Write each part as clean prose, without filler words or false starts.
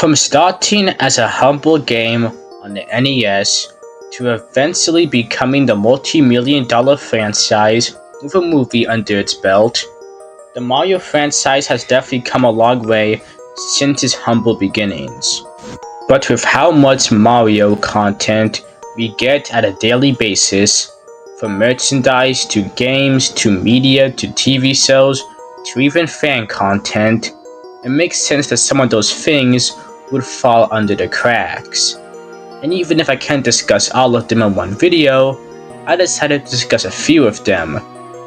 From starting as a humble game on the NES to eventually becoming the multi-million-dollar franchise with a movie under its belt, the Mario franchise has definitely come a long way since its humble beginnings. But with how much Mario content we get at a daily basis, from merchandise to games to media to TV shows to even fan content, it makes sense that some of those things would fall under the cracks. And even if I can't discuss all of them in one video, I decided to discuss a few of them,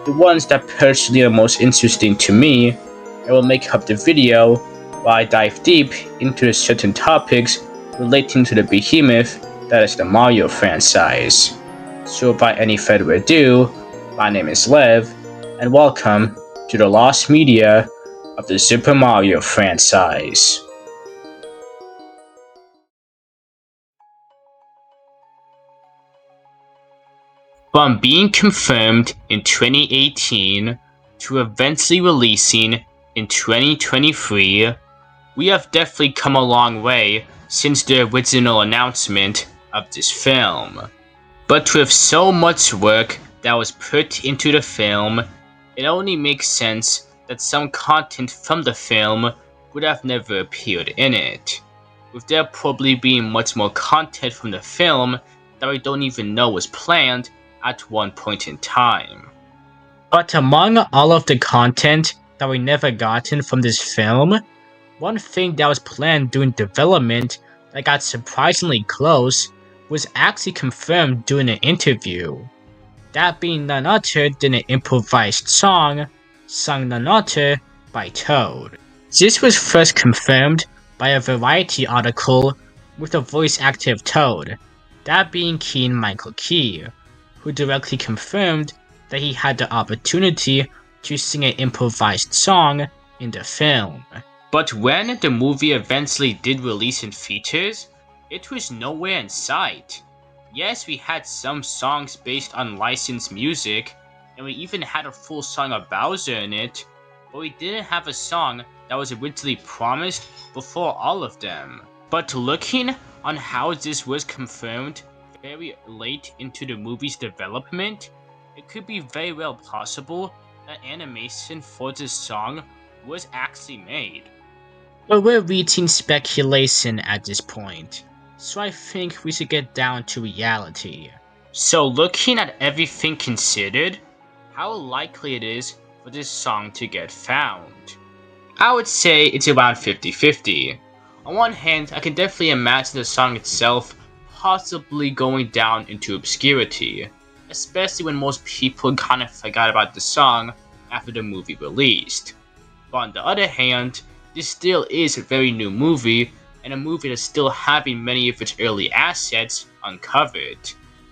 the ones that personally are most interesting to me, and will make up the video while I dive deep into the certain topics relating to the behemoth that is the Mario franchise. So without any further ado, my name is Lev, and welcome to the lost media of the Super Mario franchise. From being confirmed in 2018 to eventually releasing in 2023, we have definitely come a long way since the original announcement of this film. But with so much work that was put into the film, it only makes sense that some content from the film would have never appeared in it, with there probably being much more content from the film that we don't even know was planned at one point in time. But among all of the content that we never gotten from this film, one thing that was planned during development that got surprisingly close was actually confirmed during an interview. That being none other than an improvised song, sung none other by Toad. This was first confirmed by a Variety article with a voice actor of Toad, that being Keegan-Michael Key, who directly confirmed that he had the opportunity to sing an improvised song in the film. But when the movie eventually did release in theaters, it was nowhere in sight. Yes, we had some songs based on licensed music, and we even had a full song of Bowser in it, but we didn't have a song that was originally promised before all of them. But looking on how this was confirmed very late into the movie's development, it could be very well possible that animation for this song was actually made. But we're reaching speculation at this point, so I think we should get down to reality. So looking at everything considered, how likely it is for this song to get found? I would say it's around 50-50. On one hand, I can definitely imagine the song itself possibly going down into obscurity, especially when most people kind of forgot about the song after the movie released. But on the other hand, this still is a very new movie, and a movie that's still having many of its early assets uncovered.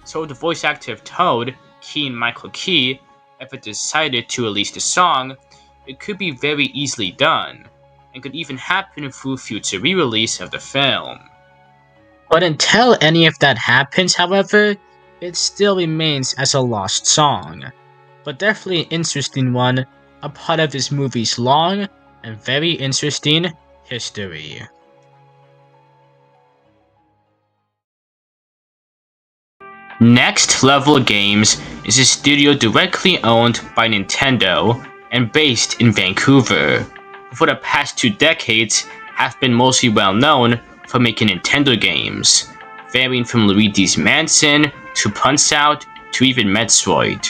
So the voice actor of Toad, Keegan-Michael Key, ever decided to release the song, it could be very easily done, and could even happen through future re-release of the film. But until any of that happens, however, it still remains as a lost song, but definitely an interesting one, a part of this movie's long and very interesting history. Next Level Games is a studio directly owned by Nintendo and based in Vancouver, who for the past 2 decades have been mostly well known for making Nintendo games, varying from Luigi's Mansion to Punch-Out to even Metroid.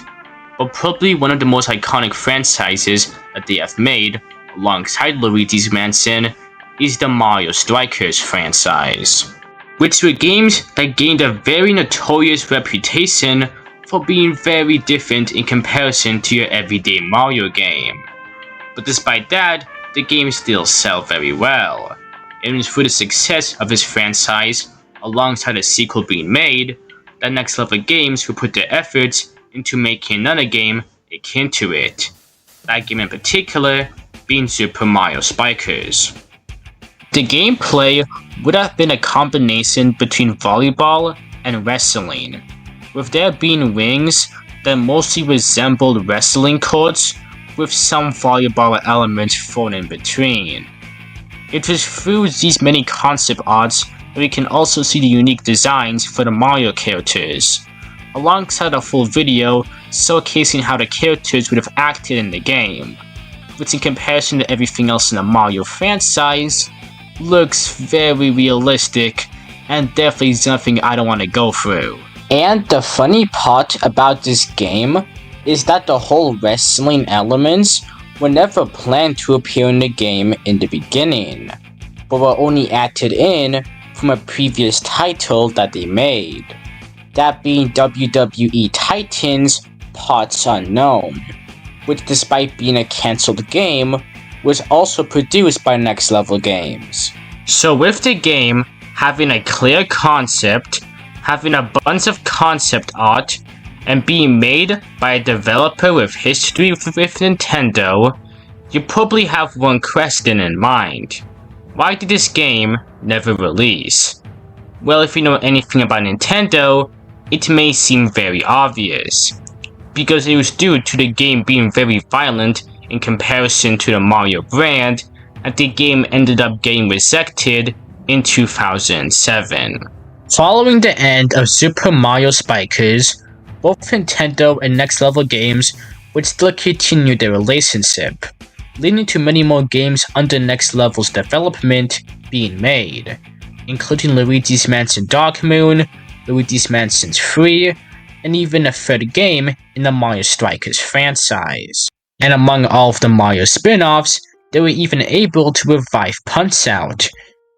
But probably one of the most iconic franchises that they have made, alongside Luigi's Mansion, is the Mario Strikers franchise, which were games that gained a very notorious reputation for being very different in comparison to your everyday Mario game. But despite that, the games still sell very well. It was through the success of this franchise, alongside a sequel being made, that Next Level Games would put their efforts into making another game akin to it. That game in particular being Super Mario Strikers. The gameplay would have been a combination between volleyball and wrestling, with there being rings that mostly resembled wrestling courts with some volleyball elements thrown in between. It was through these many concept arts that we can also see the unique designs for the Mario characters, alongside a full video showcasing how the characters would have acted in the game, which in comparison to everything else in the Mario franchise, looks very realistic and definitely something I don't want to go through. And the funny part about this game is that the whole wrestling elements were never planned to appear in the game in the beginning, but were only added in from a previous title that they made, that being WWE Titans Parts Unknown, which despite being a cancelled game, was also produced by Next Level Games. So with the game having a clear concept, having a bunch of concept art, and being made by a developer with history with Nintendo, you probably have one question in mind. Why did this game never release? Well, if you know anything about Nintendo, it may seem very obvious, because it was due to the game being very violent in comparison to the Mario brand, that the game ended up getting rejected in 2007. Following the end of Super Mario Strikers, both Nintendo and Next Level Games would still continue their relationship, leading to many more games under Next Level's development being made, including Luigi's Mansion Dark Moon, Luigi's Mansion 3, and even a third game in the Mario Strikers franchise. And among all of the Mario spin-offs, they were even able to revive Punch-Out!,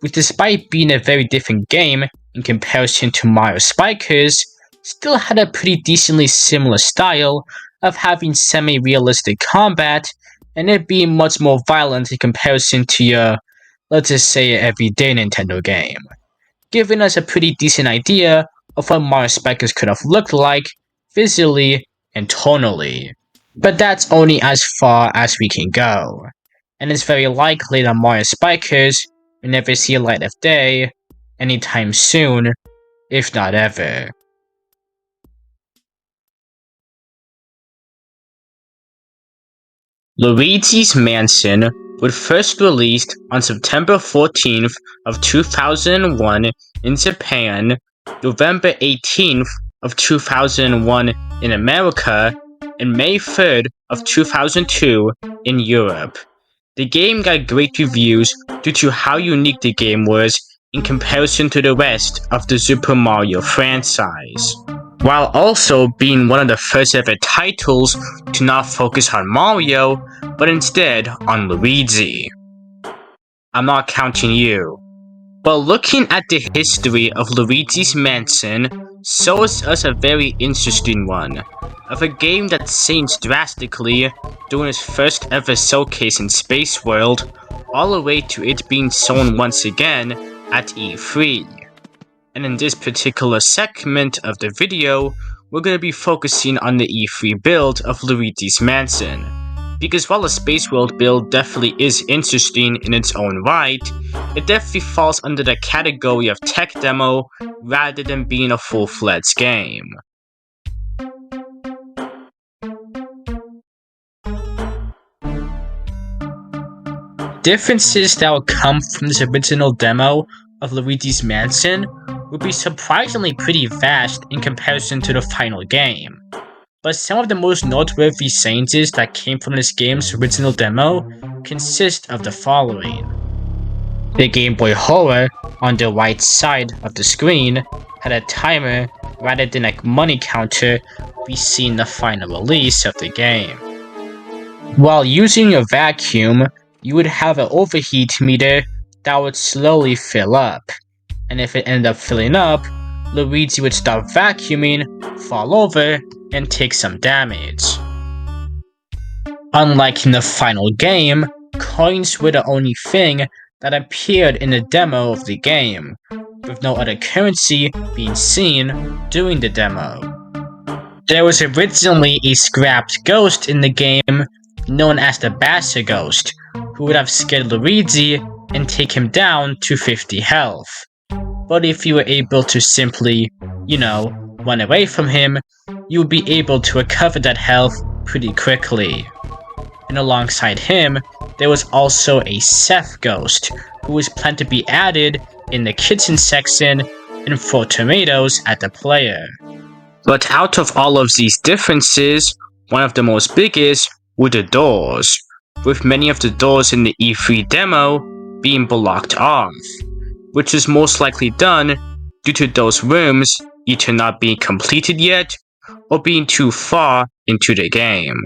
which despite being a very different game in comparison to Mario Strikers, still had a pretty decently similar style of having semi-realistic combat and it being much more violent in comparison to your, let's just say, everyday Nintendo game, giving us a pretty decent idea of what Mario Strikers could have looked like visually and tonally. But that's only as far as we can go, and it's very likely that Mario Strikers will never see a light of day anytime soon, if not ever. Luigi's Mansion was first released on September 14th of 2001 in Japan, November 18th of 2001 in America, and May 3rd of 2002 in Europe. The game got great reviews due to how unique the game was in comparison to the rest of the Super Mario franchise, while also being one of the first ever titles to not focus on Mario, but instead on Luigi. I'm not counting you. But looking at the history of Luigi's Mansion shows us a very interesting one, of a game that changed drastically during its first ever showcase in Space World, all the way to it being shown once again at E3. And in this particular segment of the video, we're going to be focusing on the E3 build of Luigi's Mansion, because while the Space World build definitely is interesting in its own right, it definitely falls under the category of tech demo rather than being a full-fledged game. Differences that will come from this original demo of Luigi's Mansion would be surprisingly pretty vast in comparison to the final game. But some of the most noteworthy changes that came from this game's original demo consist of the following. The Game Boy Horror on the right side of the screen had a timer rather than a money counter we see in the final release of the game. While using your vacuum, you would have an overheat meter that would slowly fill up, and if it ended up filling up, Luigi would start vacuuming, fall over, and take some damage. Unlike in the final game, coins were the only thing that appeared in the demo of the game, with no other currency being seen during the demo. There was originally a scrapped ghost in the game known as the Basser Ghost, who would have scared Luigi and take him down to 50 health. But if you were able to simply, run away from him, you would be able to recover that health pretty quickly. And alongside him, there was also a Seth ghost, who was planned to be added in the kitchen section and throw tomatoes at the player. But out of all of these differences, one of the most biggest were the doors, with many of the doors in the E3 demo being blocked off, which is most likely done due to those rooms either not being completed yet or being too far into the game.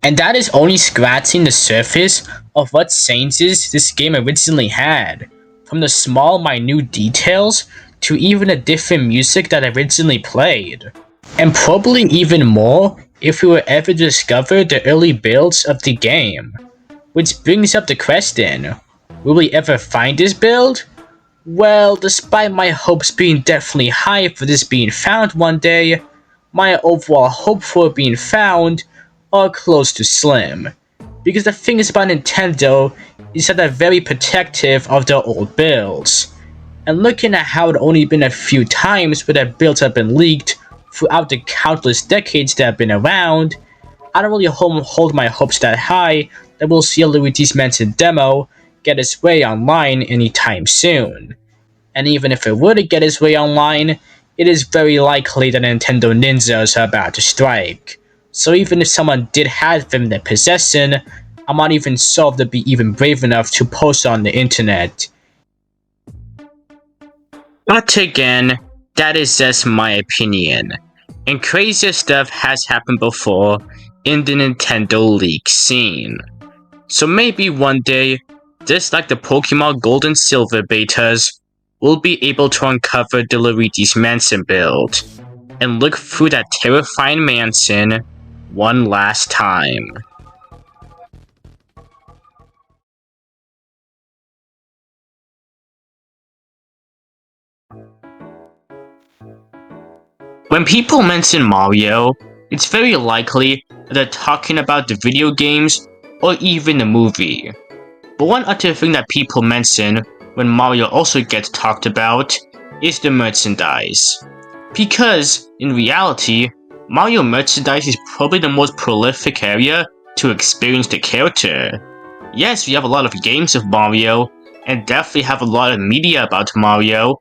And that is only scratching the surface of what changes this game originally had, from the small minute details to even the different music that originally played. And probably even more if we were ever to discover the early builds of the game. Which brings up the question, will we ever find this build? Well, despite my hopes being definitely high for this being found one day, my overall hope for it being found are close to slim. Because the thing is about Nintendo is that they're very protective of their old builds. And looking at how it only been a few times where their builds have been leaked throughout the countless decades that have been around, I don't really hold my hopes that high that we'll see a Luigi's Mansion demo get its way online anytime soon. And even if it were to get its way online, it is very likely that Nintendo ninjas are about to strike. So even if someone did have them in their possession, I'm not even sure if they'd be even brave enough to post on the internet. But again, that is just my opinion. And crazier stuff has happened before in the Nintendo leak scene. So maybe one day, just like the Pokemon Gold and Silver betas, we'll be able to uncover the Luigi's Mansion build, and look through that terrifying mansion one last time. When people mention Mario, it's very likely that they're talking about the video games or even the movie. But one other thing that people mention when Mario also gets talked about is the merchandise. Because, in reality, Mario merchandise is probably the most prolific area to experience the character. Yes, we have a lot of games of Mario, and definitely have a lot of media about Mario,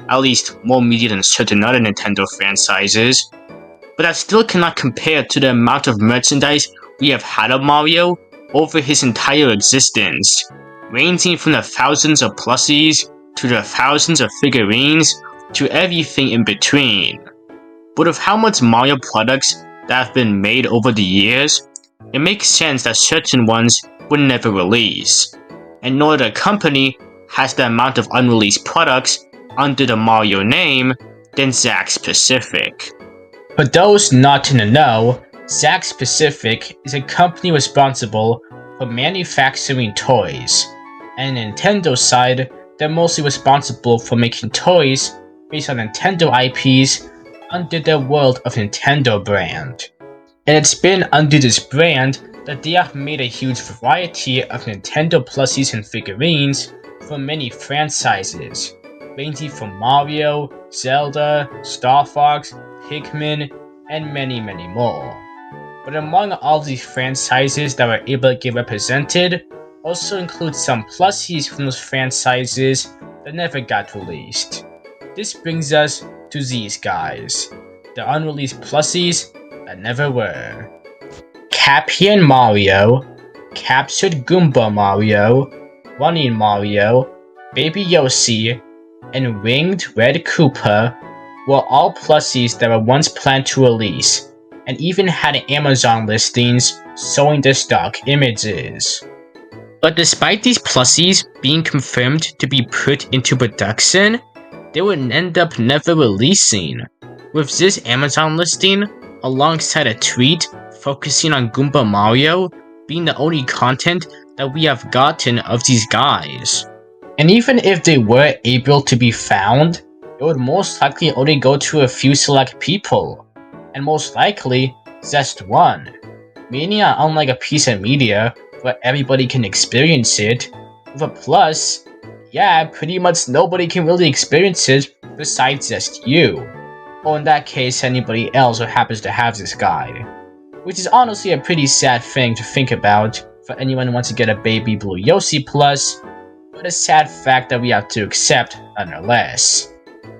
at least more media than certain other Nintendo franchises, but that still cannot compare to the amount of merchandise we have had of Mario over his entire existence, ranging from the thousands of plushies to the thousands of figurines to everything in between. But with how much Mario products that have been made over the years, it makes sense that certain ones would never release, and no other company has the amount of unreleased products under the Mario name than ZAX Pacific. For those not in the know, ZAX Pacific is a company responsible for manufacturing toys, and on Nintendo's side, they're mostly responsible for making toys based on Nintendo IPs under their World of Nintendo brand. And it's been under this brand that they have made a huge variety of Nintendo plushies and figurines for many franchises, ranging from Mario, Zelda, Star Fox, Pikmin, and many more. But among all these franchises that were able to get represented, also includes some plushies from those franchises that never got released. This brings us to these guys, the unreleased plushies that never were. Capian Mario, Captured Goomba Mario, Running Mario, Baby Yoshi, and Winged Red Koopa were all plushies that were once planned to release, and even had Amazon listings showing their stock images. But despite these plushies being confirmed to be put into production, they would end up never releasing, with this Amazon listing alongside a tweet focusing on Goomba Mario being the only content that we have gotten of these guys. And even if they were able to be found, it would most likely only go to a few select people, and most likely just one. Meaning, unlike a piece of media where everybody can experience it, with a plus, yeah, pretty much nobody can really experience it besides just you. Or in that case, anybody else who happens to have this guide. which is honestly a pretty sad thing to think about for anyone who wants to get a baby blue Yoshi Plus, but a sad fact that we have to accept nonetheless.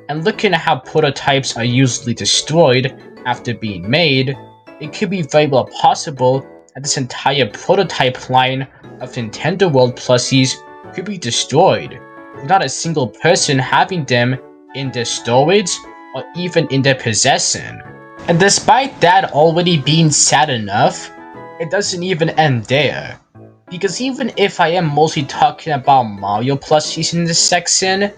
And looking at how prototypes are usually destroyed after being made, it could be very well possible that this entire prototype line of Nintendo World Plusies could be destroyed, without a single person having them in their storage or even in their possession. And despite that already being sad enough, it doesn't even end there. Because even if I am mostly talking about Mario plushies in this section,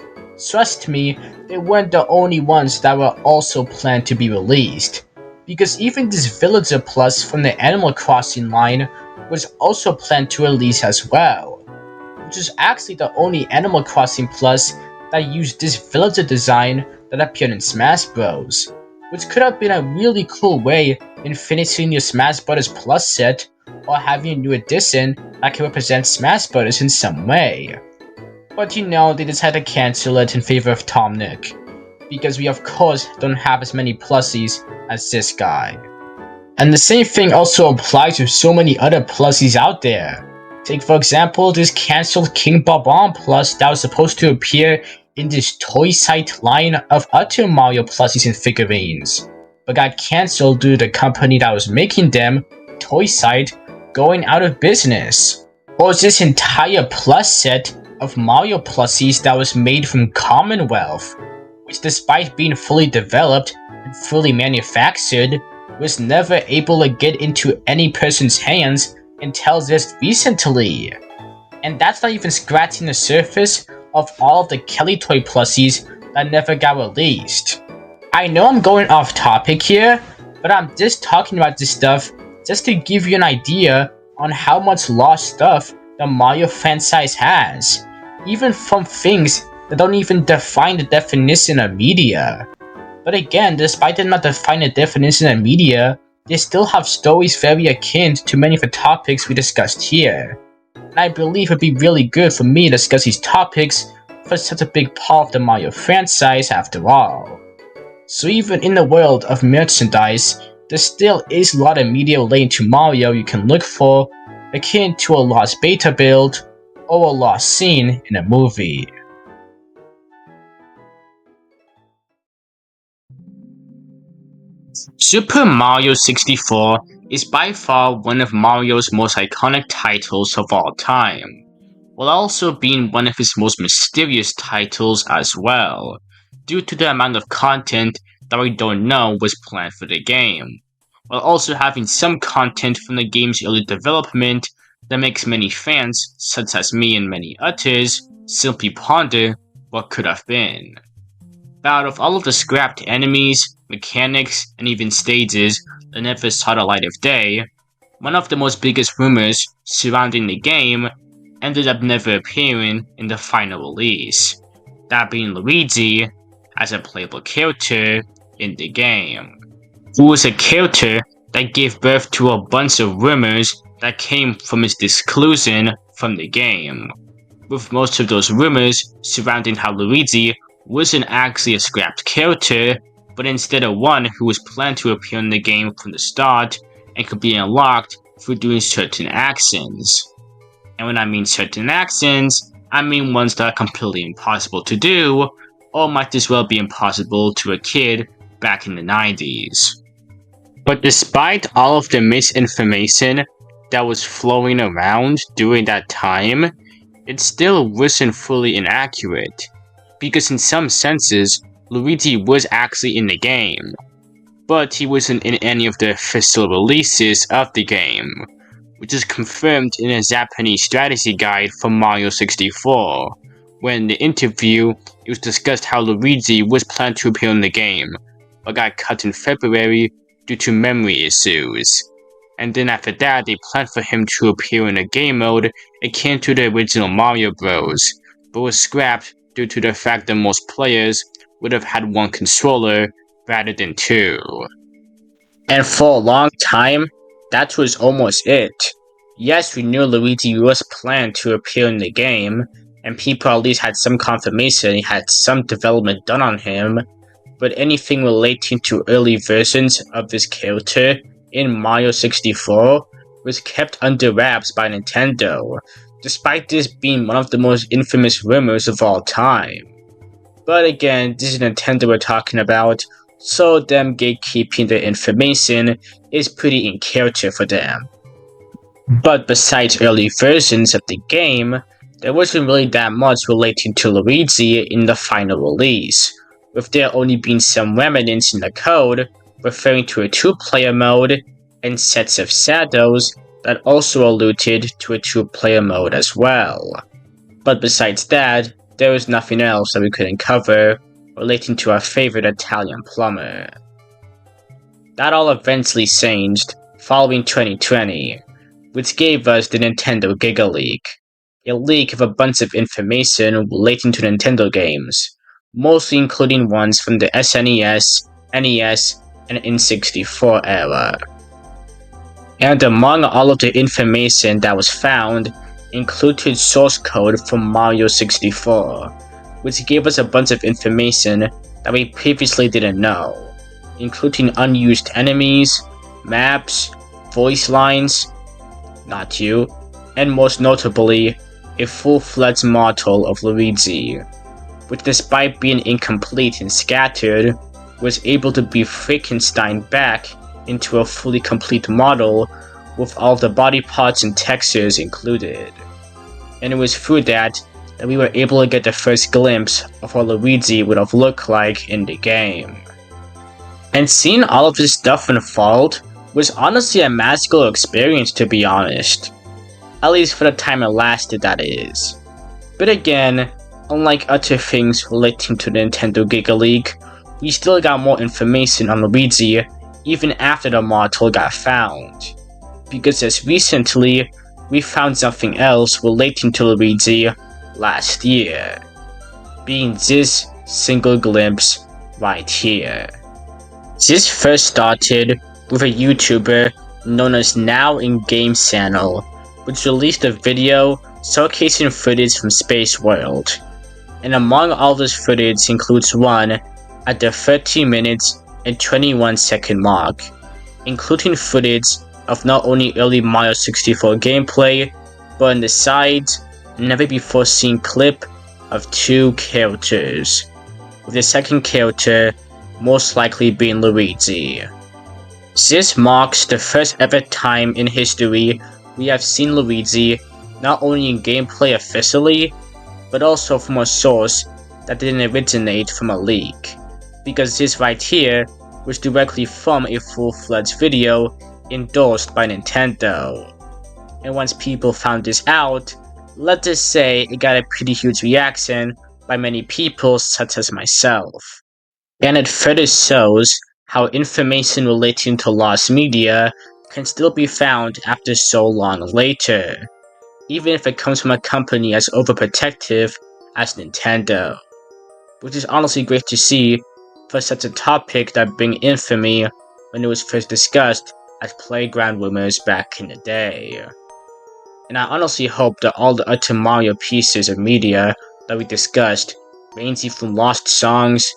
trust me, they weren't the only ones that were also planned to be released. Because even this Villager Plus from the Animal Crossing line was also planned to release as well, which is actually the only Animal Crossing Plus that used this villager design that appeared in Smash Bros, which could have been a really cool way in finishing your Smash Bros Plus set or having a new edition that can represent Smash Bros in some way. But you know, they decided to cancel it in favor of Tom Nook, because we of course don't have as many plusies as this guy. And the same thing also applies to so many other plusies out there. Take for example this cancelled King Bob-omb Plus that was supposed to appear in this Toy Site line of other Mario plusies and figurines, but got cancelled due to the company that was making them, Toy Site, going out of business. Or this entire plus set of Mario plusies that was made from Commonwealth, which despite being fully developed and fully manufactured, was never able to get into any person's hands until just recently. And that's not even scratching the surface of all of the Kelly Toy plusies that never got released. I know I'm going off topic here, but I'm just talking about this stuff just to give you an idea on how much lost stuff the Mario franchise has, even from things that don't even define the definition of media. But again, despite them not defining the definition of media, they still have stories very akin to many of the topics we discussed here. And I believe it'd be really good for me to discuss these topics for such a big part of the Mario franchise after all. So even in the world of merchandise, there still is a lot of media relating to Mario you can look for, akin to a lost beta build or a lost scene in a movie. Super Mario 64 is by far one of Mario's most iconic titles of all time, while also being one of his most mysterious titles as well, due to the amount of content that we don't know was planned for the game, while also having some content from the game's early development that makes many fans, such as me and many others, simply ponder what could have been. But out of all of the scrapped enemies, mechanics, and even stages that never saw the light of day, one of the most biggest rumors surrounding the game ended up never appearing in the final release, that being Luigi as a playable character in the game, who was a character that gave birth to a bunch of rumors that came from its exclusion from the game, with most of those rumors surrounding how Luigi wasn't actually a scrapped character, but instead a one who was planned to appear in the game from the start and could be unlocked through doing certain actions. And when I mean certain actions, I mean ones that are completely impossible to do, or might as well be impossible to a kid back in the 90s. But despite all of the misinformation that was flowing around during that time, it still wasn't fully inaccurate, because in some senses, Luigi was actually in the game, but he wasn't in any of the official releases of the game, which is confirmed in a Japanese strategy guide for Mario 64, where in the interview it was discussed how Luigi was planned to appear in the game, but got cut in February due to memory issues. And then after that, they planned for him to appear in a game mode akin to the original Mario Bros, but was scrapped due to the fact that most players would have had one controller rather than two. And for a long time, that was almost it. Yes, we knew Luigi was planned to appear in the game, and people at least had some confirmation he had some development done on him, but anything relating to early versions of this character in Mario 64 was kept under wraps by Nintendo, despite this being one of the most infamous rumors of all time. But again, this is Nintendo we're talking about, so them gatekeeping the information is pretty in character for them. But besides early versions of the game, there wasn't really that much relating to Luigi in the final release, with there only being some remnants in the code referring to a two-player mode and sets of shadows that also alluded to a two-player mode as well. But besides that, there was nothing else that we couldn't cover relating to our favorite Italian plumber. That all eventually changed following 2020, which gave us the Nintendo Giga Leak, a leak of a bunch of information relating to Nintendo games, mostly including ones from the SNES, NES, and N64 era. And among all of the information that was found included source code from Mario 64, which gave us a bunch of information that we previously didn't know, including unused enemies, maps, voice lines, not you, and most notably, a full-fledged model of Luigi, which despite being incomplete and scattered, was able to be Frankensteined back into a fully complete model with all the body parts and textures included. And it was through that we were able to get the first glimpse of what Luigi would have looked like in the game. And seeing all of this stuff unfold was honestly a magical experience, to be honest. At least for the time it lasted, that is. But again, unlike other things relating to the Nintendo Giga Leak, we still got more information on Luigi even after the model got found. Because as recently, we found something else relating to Luigi last year, being this single glimpse right here. This first started with a YouTuber known as Now In Game Channel, which released a video showcasing footage from Space World. And among all this footage includes one at the 13 minutes and 21 second mark, including footage of not only early Mario 64 gameplay, but on the sides, a never before seen clip of two characters, with the second character most likely being Luigi. This marks the first ever time in history we have seen Luigi not only in gameplay officially, but also from a source that didn't originate from a leak, because this right here was directly from a full-fledged video endorsed by Nintendo. And once people found this out, let's just say it got a pretty huge reaction by many people such as myself. And it further shows how information relating to lost media can still be found after so long later, even if it comes from a company as overprotective as Nintendo. Which is honestly great to see for such a topic that bring infamy when it was first discussed as playground rumors back in the day. And I honestly hope that all the other Mario pieces of media that we discussed, ranging from lost songs,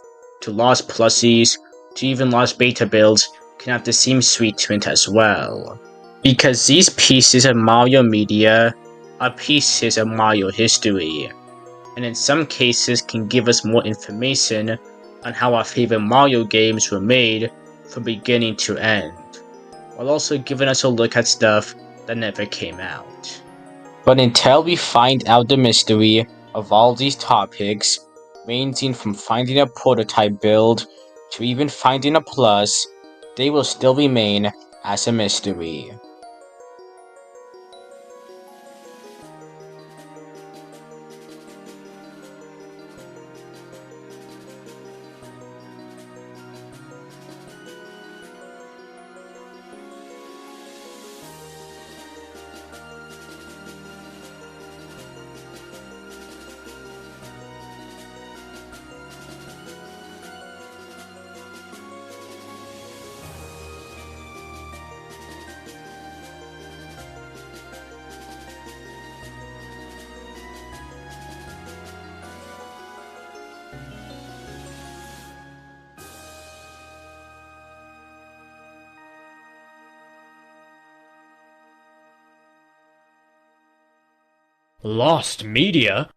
to lost plushies, to even lost beta builds, can have the same sweet treatment as well. Because these pieces of Mario media are pieces of Mario history, and in some cases can give us more information on how our favorite Mario games were made from beginning to end, while also giving us a look at stuff that never came out. But until we find out the mystery of all these topics, ranging from finding a prototype build to even finding a plus, they will still remain as a mystery. Lost media?